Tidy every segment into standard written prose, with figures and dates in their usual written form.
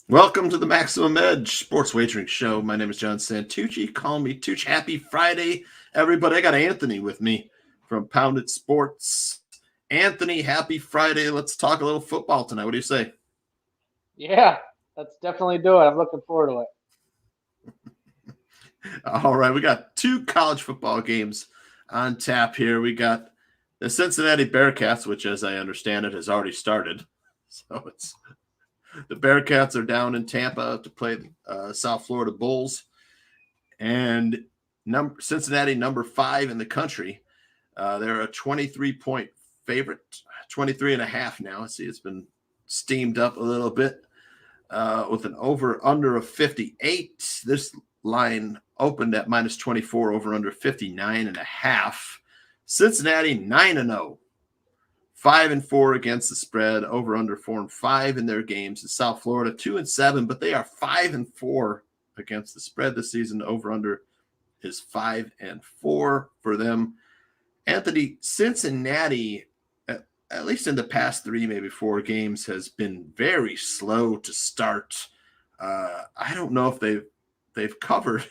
Welcome to the Maximum Edge Sports Wagering Show. My name is John Santucci. Call me Tooch. Happy Friday, everybody. I got Anthony with me from Pounded Sports. Anthony, happy Friday. Let's talk a little football tonight. What do you say? Yeah, let's definitely do it. I'm looking forward to it. All right, we got two college football games on tap here. We got the Cincinnati Bearcats, which, as I understand it, has already started. So it's the Bearcats are down in Tampa to play the South Florida Bulls, and Cincinnati, number 5 in the country. They're a 23-point favorite, 23 and a half now. See, it's been steamed up a little bit with an over-under of 58. This line opened at minus 24, over-under 59 and a half. Cincinnati 9-0, 5-4 against the spread, over-under 4-5 in their games. In South Florida 2-7, but they are 5-4 against the spread this season. Over-under is 5-4 for them. Anthony, Cincinnati, at least in the past 3, maybe 4 games, has been very slow to start. I don't know if they've covered.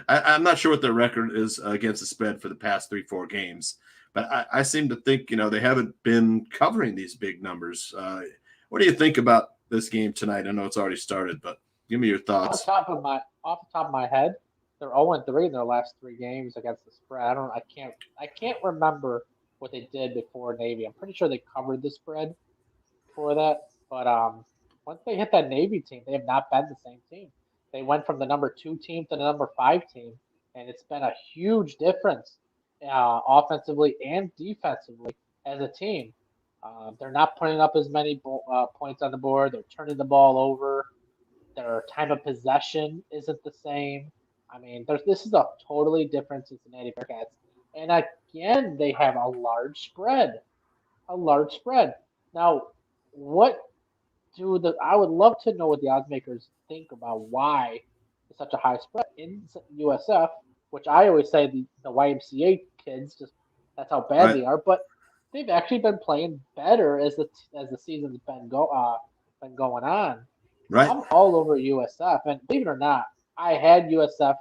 I'm not sure what their record is against the spread for the past 3-4 games, but I seem to think they haven't been covering these big numbers. What do you think about this game tonight? I know it's already started, but give me your thoughts. Off the top of my head, they're 0-3 in their last 3 games against the spread. I can't remember what they did before Navy. I'm pretty sure they covered the spread for that, but once they hit that Navy team, they have not been the same team. They went from the number 2 team to the number 5 team, and it's been a huge difference offensively and defensively as a team. They're not putting up as many points on the board. They're turning the ball over. Their time of possession isn't the same. I mean, this is a totally different Cincinnati Bearcats. And again, they have a large spread. A large spread. Now, what I would love to know what the odds makers think about why it's such a high spread in USF, which I always say the YMCA kids just that's how bad they are. But they've actually been playing better as the season's been going on. Right. I'm all over USF, and believe it or not, I had USF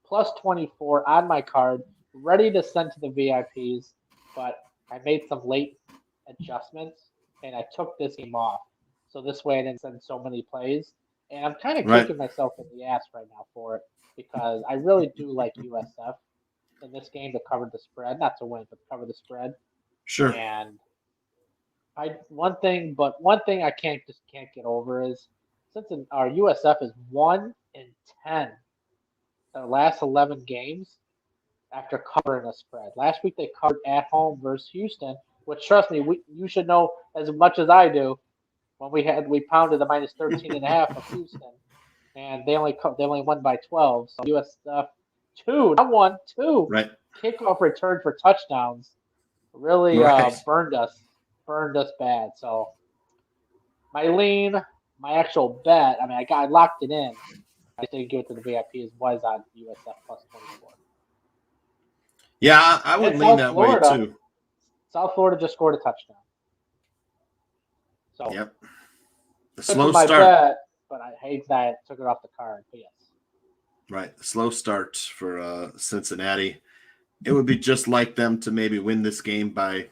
plus 24 on my card, ready to send to the VIPs, but I made some late adjustments, and I took this game off. So this way I didn't send so many plays. And I'm kind of kicking myself in the ass right now for it because I really do like USF in this game to cover the spread, not to win, but to cover the spread. Sure. And one thing I can't get over is since our USF is 1-10 their last 11 games after covering a spread. Last week they covered at home versus Houston, which trust me, you should know as much as I do. When we pounded the minus 13.5 of Houston, and they only won by 12. So USF 2, not 1, 2 kickoff return for touchdowns really burned us bad. So my actual bet, I mean, I locked it in. I didn't give it to the VIPs. Was on USF plus 24. Yeah, I would lean that way too. South Florida just scored a touchdown. So yep. The slow my start. Bet, but I hate that I took it off the card. But yes. Right. The slow start for Cincinnati. It would be just like them to maybe win this game by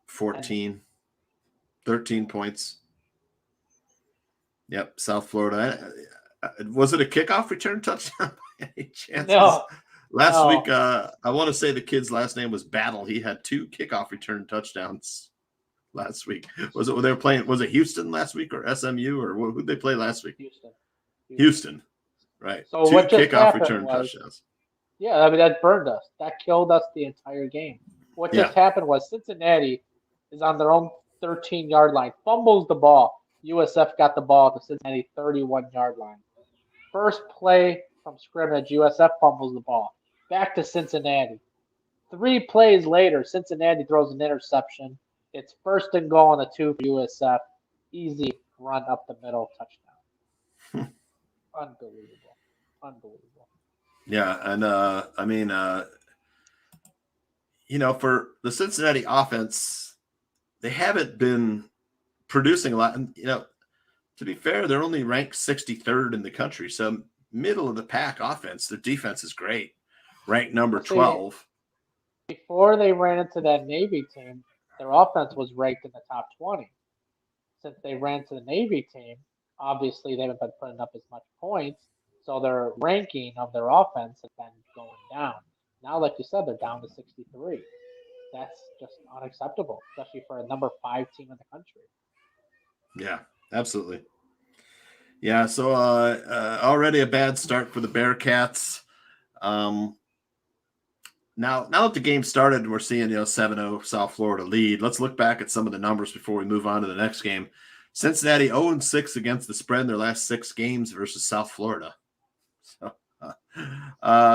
14, 13 points. Yep. South Florida. Was it a kickoff return touchdown by any chance? No. Last week, I want to say the kid's last name was Battle. He had 2 kickoff return touchdowns last week. Was it they were playing? Was it Houston last week or SMU or who did they play last week? Houston. Right. So 2 what just kickoff return touchdowns. Yeah, I mean that burned us. That killed us the entire game. What just happened was Cincinnati is on their own 13-yard line, fumbles the ball. USF got the ball at the Cincinnati 31-yard line. First play from scrimmage, USF fumbles the ball. Back to Cincinnati. 3 plays later, Cincinnati throws an interception. It's 1st and goal on the 2 for USF. Easy run up the middle, touchdown. Unbelievable. Yeah, and I mean, for the Cincinnati offense, they haven't been producing a lot. And To be fair, they're only ranked 63rd in the country, so middle of the pack offense. Their defense is great. Ranked number See, 12. before they ran into that Navy team, their offense was ranked in the top 20. Since they ran to the Navy team, obviously they haven't been putting up as much points, so their ranking of their offense has been going down. Now, like you said, they're down to 63. That's just unacceptable, especially for a number 5 team in the country. Yeah, absolutely. Yeah, so already a bad start for the Bearcats. Now that the game started, we're seeing 7-0 South Florida lead. Let's look back at some of the numbers before we move on to the next game. Cincinnati 0-6 against the spread in their last 6 games versus South Florida. So,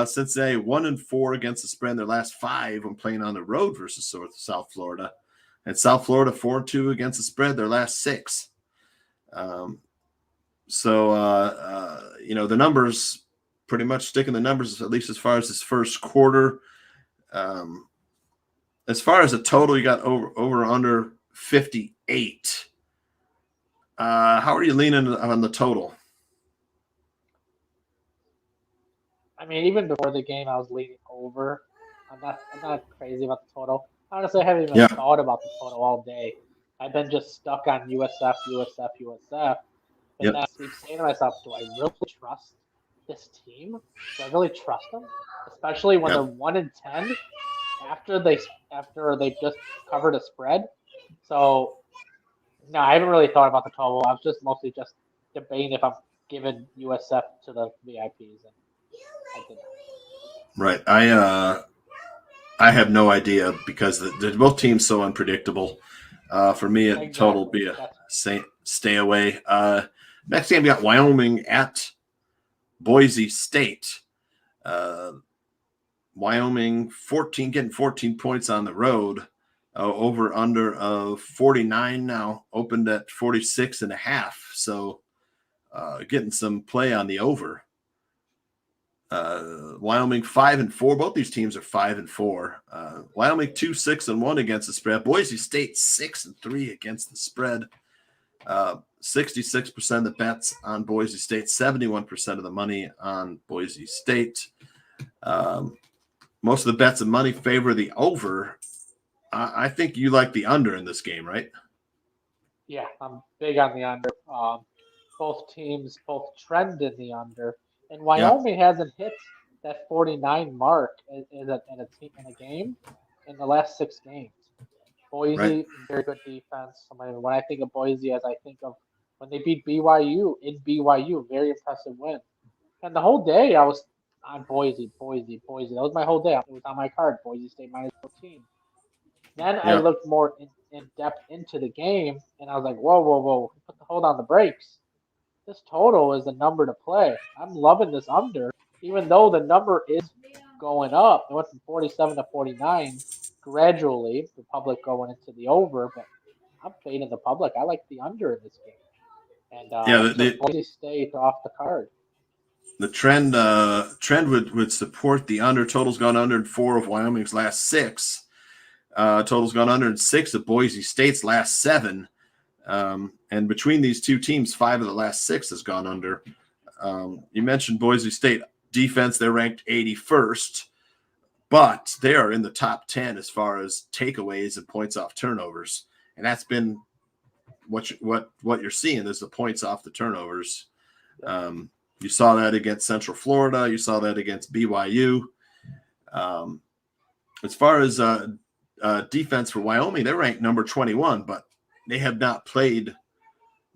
Cincinnati 1-4 against the spread in their last 5 when playing on the road versus South Florida, and South Florida 4-2 against the spread their last 6. The numbers pretty much sticking the numbers, at least as far as this first quarter. As far as the total, you got over under 58. How are you leaning on the total? I mean, even before the game, I was leaning over. I'm not crazy about the total. Honestly, I haven't even thought about the total all day. I've been just stuck on USF. And I keep saying to myself, do I really trust this team? Do I really trust them? Especially when they're 1-10 after they've just covered a spread. So no, I haven't really thought about the total. I was just mostly just debating if I'm giving USF to the VIPs, and I didn't. Right. I have no idea because both teams so unpredictable. For me, a total would be a stay away. Next game, we got Wyoming at Boise State. Wyoming getting 14 points on the road. Over under of 49 now, opened at 46.5. So getting some play on the over. Wyoming 5-4. Both these teams are 5-4. Wyoming 2-6-1 against the spread. Boise State 6-3 against the spread. 66% of the bets on Boise State, 71% of the money on Boise State. Most of the bets and money favor the over. I think you like the under in this game, right? Yeah, I'm big on the under. Both teams trend in the under, and Wyoming hasn't hit that 49 mark in a game in the last 6 games. Boise, very good defense. I mean, when I think of Boise, as I think of when they beat BYU in BYU, very impressive win. And the whole day I was on Boise. That was my whole day. It was on my card. Boise State minus 14. Then I looked more in depth into the game, and I was like, whoa. Hold on the brakes. This total is the number to play. I'm loving this under, even though the number is going up. It went from 47 to 49 gradually, the public going into the over, but I'm fading the public. I like the under in this game. And Boise State off the card. The trend would support the under. Total's gone under in 4 of Wyoming's last 6. Total's gone under in 6 of Boise State's last 7. And between these two teams, 5 of the last 6 has gone under. You mentioned Boise State defense. They're ranked 81st, but they are in the top 10 as far as takeaways and points off turnovers. And that's been what you're seeing is the points off the turnovers. You saw that against Central Florida. You saw that against BYU. As far as defense for Wyoming, they're ranked number 21, but they have not played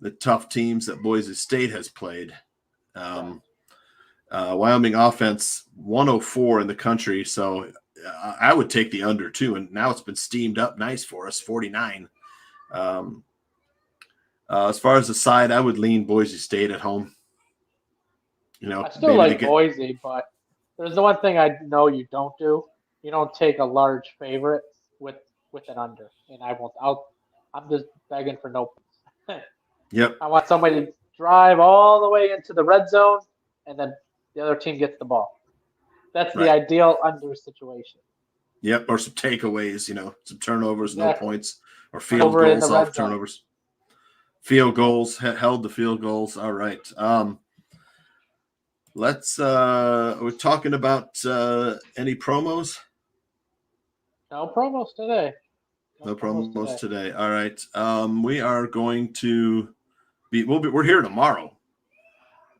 the tough teams that Boise State has played. Wyoming offense 104 in the country, so I would take the under too. And now it's been steamed up nice for us, 49. As far as the side, I would lean Boise State at home. I still like Boise, but there's the one thing I know you don't do. You don't take a large favorite with an under, and I won't. I'm just begging for no points. Yep. I want somebody to drive all the way into the red zone, and then the other team gets the ball. That's the ideal under situation. Yep, or some takeaways, some turnovers, no points, or field goals off turnovers. Field goals, held the field goals. All right. We're talking about any promos? No promos today. No promos today. All right. We are going to we're here tomorrow.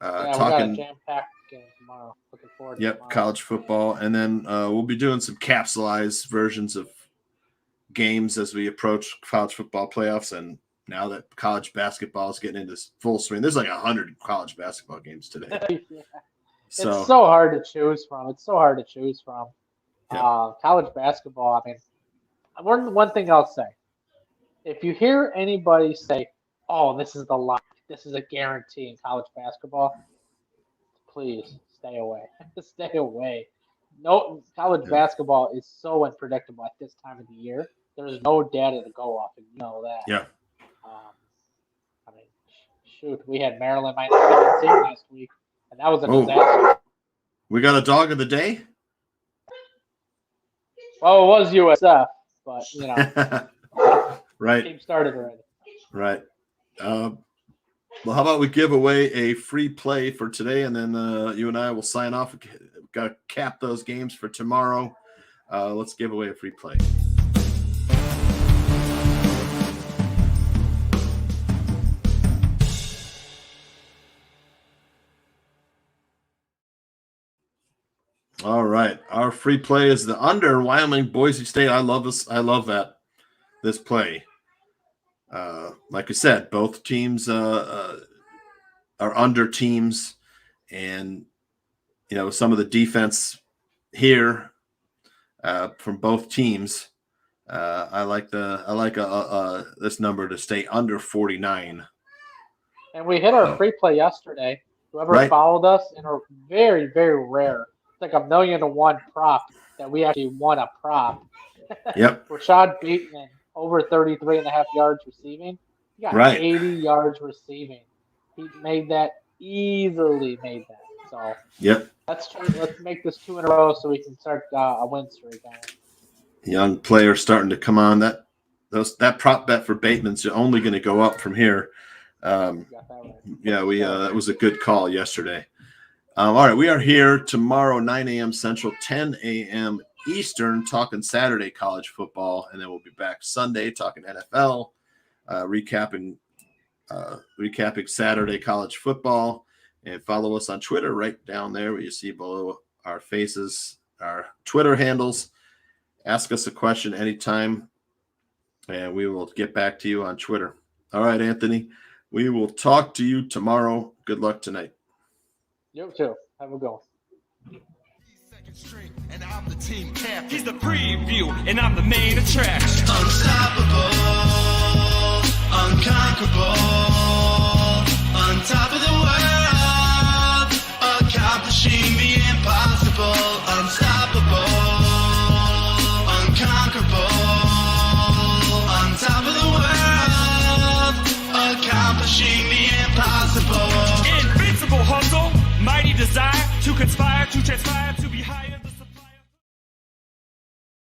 Yeah, talking we got a jam-packed game tomorrow. Looking forward to tomorrow. College football. And then we'll be doing some capsulized versions of games as we approach college football playoffs. And now that college basketball is getting into full swing, there's like 100 college basketball games today. Yeah. So, it's so hard to choose from. Yeah. College basketball, I mean, one thing I'll say. If you hear anybody say, oh, this is the lock, this is a guarantee in college basketball, please stay away. Stay away. No, college basketball is so unpredictable at this time of the year. There's no data to go off, and you know that. Yeah. I mean, shoot, we had Maryland -17 last week, and that was a disaster. We got a dog of the day? Well, it was USF, but, you know, right. team started already. Right. Well, how about we give away a free play for today, and then you and I will sign off. We've got to cap those games for tomorrow. Let's give away a free play. All right. Our free play is the under Wyoming Boise State. I love this. I love this play. Like I said, both teams are under teams, and you know some of the defense here from both teams. I like this number to stay under 49. And we hit our free play yesterday. Whoever followed us, in a very, very rare, it's like 1,000,000-to-1 prop that we actually won a prop. Yep. Rashad Bateman over 33.5 yards receiving. He got 80 yards receiving. He easily made that. So yep. Let's make this 2 in a row so we can start a win streak on it. Young players starting to come on. That prop bet for Bateman's only going to go up from here. Yeah, that was a good call yesterday. All right, we are here tomorrow, 9 a.m. Central, 10 a.m. Eastern, talking Saturday college football, and then we'll be back Sunday talking NFL, recapping Saturday college football. And follow us on Twitter right down there where you see below our faces, our Twitter handles. Ask us a question anytime, and we will get back to you on Twitter. All right, Anthony, we will talk to you tomorrow. Good luck tonight. You too. Have a go. And I'm the team captain. He's the preview, and I'm the main attraction. Unstoppable, unconquerable, on top of the world, accomplishing the impossible. Unstoppable, unconquerable, on top of the world, accomplishing the impossible. Invincible hustle, mighty desire to conspire, to transpire.